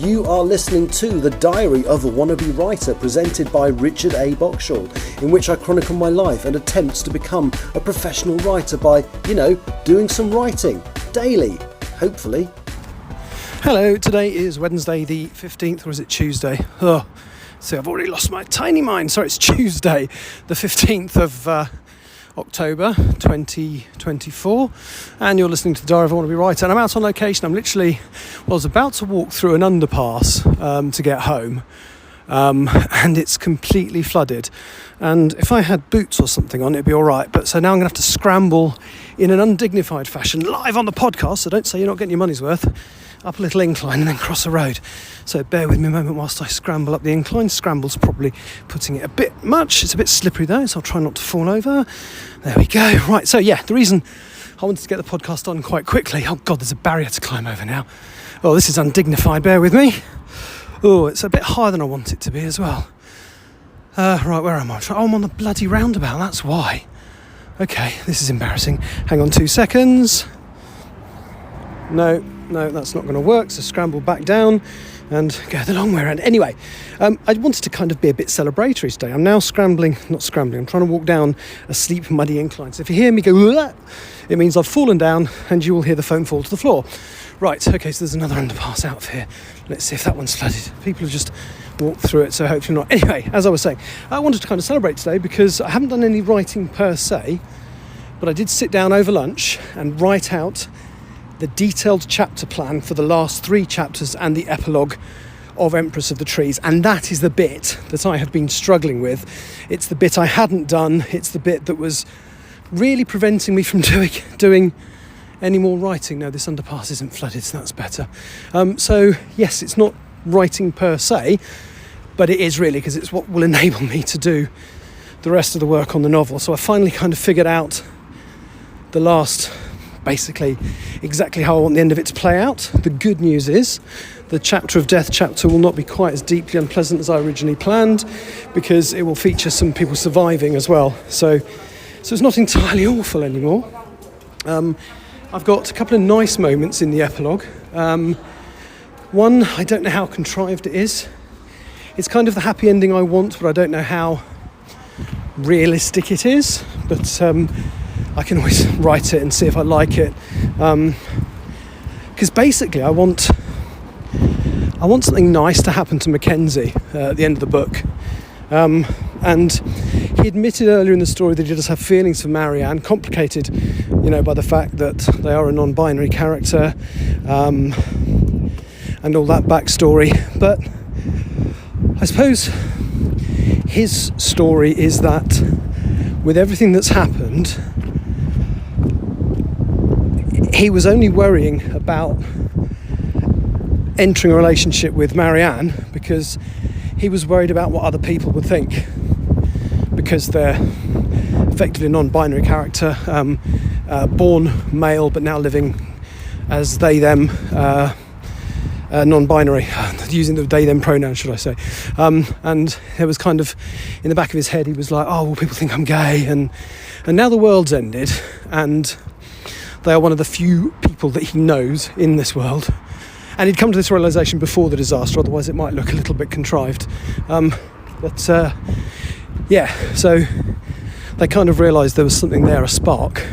You are listening to The Diary of a Wannabe Writer, presented by Richard A. Boxshall, in which I chronicle my life and attempts to become a professional writer by, doing some writing daily, hopefully. Hello, today is Wednesday the 15th, or is it Tuesday? See, I've already lost my tiny mind. Sorry, it's Tuesday the 15th of October 2024, and you're listening to The Diary of a Wannabe Writer, and I'm out on location. I was about to walk through an underpass to get home, and it's completely flooded, and if I had boots or something on, it'd be alright, but so now I'm going to have to scramble in an undignified fashion live on the podcast, so don't say you're not getting your money's worth, up a little incline and then cross a road. So bear with me a moment whilst I scramble up the incline. Scramble's probably putting it a bit much. It's a bit slippery though, so I'll try not to fall over. There we go. Right, so yeah, the reason I wanted to get the podcast on quite quickly, oh God, there's a barrier to climb over now. Oh, this is undignified, bear with me. Oh, it's a bit higher than I want it to be as well. Right, where am I? Oh, I'm on the bloody roundabout, that's why. Okay, this is embarrassing. Hang on 2 seconds. No, that's not going to work, so scramble back down and go the long way around. Anyway, I wanted to kind of be a bit celebratory today. I'm now I'm trying to walk down a steep, muddy incline. So if you hear me go, "Wah!" it means I've fallen down and you will hear the phone fall to the floor. Right, okay, so there's another underpass out here. Let's see if that one's flooded. People have just walked through it, so hopefully not. Anyway, as I was saying, I wanted to kind of celebrate today because I haven't done any writing per se, but I did sit down over lunch and write out the detailed chapter plan for the last 3 chapters and the epilogue of Empress of the Trees, and that is the bit that I have been struggling with. It's the bit I hadn't done. It's the bit that was really preventing me from doing any more writing. No, this underpass isn't flooded, so that's better. So yes, it's not writing per se, but it is really, because it's what will enable me to do the rest of the work on the novel. So I finally kind of figured out the last, basically exactly how I want the end of it to play out. The good news is the chapter of death chapter will not be quite as deeply unpleasant as I originally planned, because it will feature some people surviving as well. So it's not entirely awful anymore. I've got a couple of nice moments in the epilogue. One, I don't know how contrived it is. It's kind of the happy ending I want, but I don't know how realistic it is. But I can always write it and see if I like it, because basically I want something nice to happen to Mackenzie at the end of the book, and he admitted earlier in the story that he does have feelings for Marianne, complicated by the fact that they are a non-binary character, and all that backstory. But I suppose his story is that with everything that's happened, he was only worrying about entering a relationship with Marianne because he was worried about what other people would think, because they're effectively a non-binary character, born male but now living as they them, non-binary, using the they them pronoun, should I say. And there was kind of in the back of his head, he was like, oh well, people think I'm gay, and now the world's ended and they are one of the few people that he knows in this world. And he'd come to this realisation before the disaster, otherwise it might look a little bit contrived. So they kind of realised there was something there, a spark,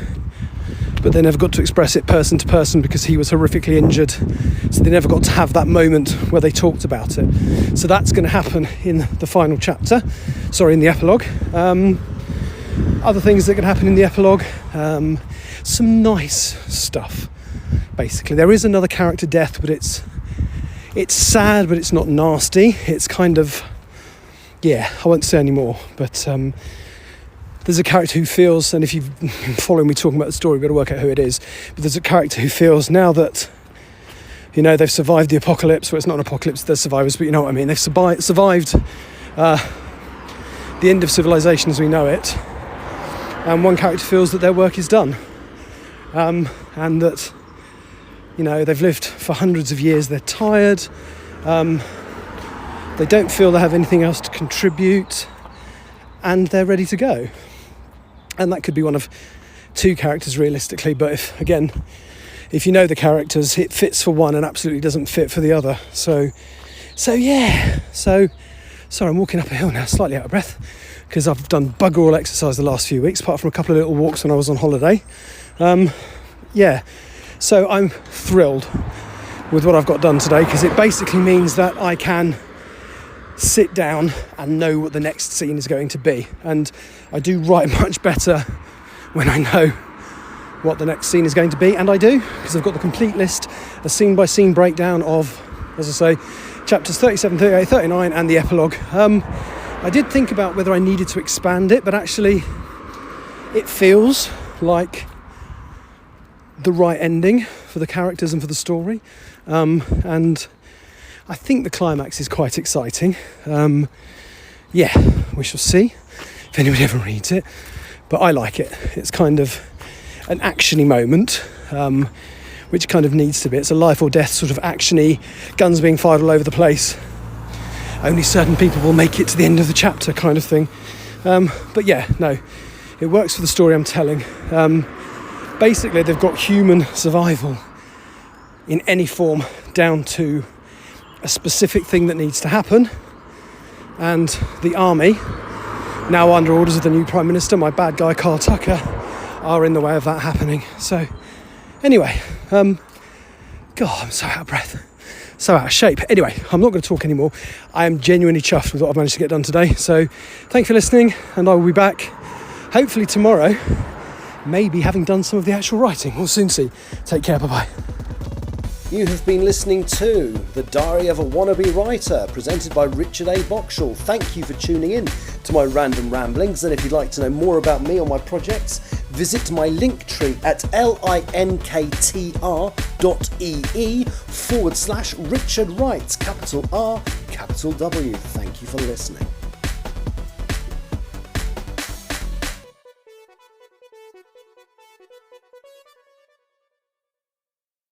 but they never got to express it person to person because he was horrifically injured. So they never got to have that moment where they talked about it. So that's going to happen in the final chapter, in the epilogue. Other things that can happen in the epilogue, some nice stuff. Basically, there is another character death, but it's sad, but it's not nasty. It's kind of, I won't say any more, but there's a character who feels, and if you've been following me talking about the story, you've got to work out who it is, but there's a character who feels now that, they've survived the apocalypse. Well, it's not an apocalypse, they're survivors, but you know what I mean. They've survived the end of civilization as we know it, and one character feels that their work is done, and that they've lived for hundreds of years, they're tired, they don't feel they have anything else to contribute, and they're ready to go. And that could be one of 2 characters realistically, but if you know the characters, it fits for one and absolutely doesn't fit for the other. So Sorry, I'm walking up a hill now, slightly out of breath, because I've done bugger all exercise the last few weeks, apart from a couple of little walks when I was on holiday. So I'm thrilled with what I've got done today, because it basically means that I can sit down and know what the next scene is going to be. And I do write much better when I know what the next scene is going to be, and I do, because I've got the complete list, a scene-by-scene breakdown of, as I say, chapters 37, 38, 39 and the epilogue. I did think about whether I needed to expand it, but actually it feels like the right ending for the characters and for the story. And I think the climax is quite exciting. We shall see if anybody ever reads it, but I like it. It's kind of an actiony moment, which kind of needs to be. It's a life or death sort of actiony, guns being fired all over the place. Only certain people will make it to the end of the chapter kind of thing. It works for the story I'm telling. Basically, they've got human survival in any form down to a specific thing that needs to happen. And the army, now under orders of the new Prime Minister, my bad guy Carl Tucker, are in the way of that happening. So, anyway, I'm so out of breath. So out of shape. Anyway, I'm not going to talk anymore. I am genuinely chuffed with what I've managed to get done today. So thanks for listening, and I will be back hopefully tomorrow, maybe having done some of the actual writing. We'll soon see. Take care. Bye-bye. You have been listening to The Diary of a Wannabe Writer, presented by Richard A. Boxall. Thank you for tuning in to my random ramblings, and if you'd like to know more about me or my projects, visit my link tree at linktr.ee/Richard Writes, capital R, capital W. Thank you for listening.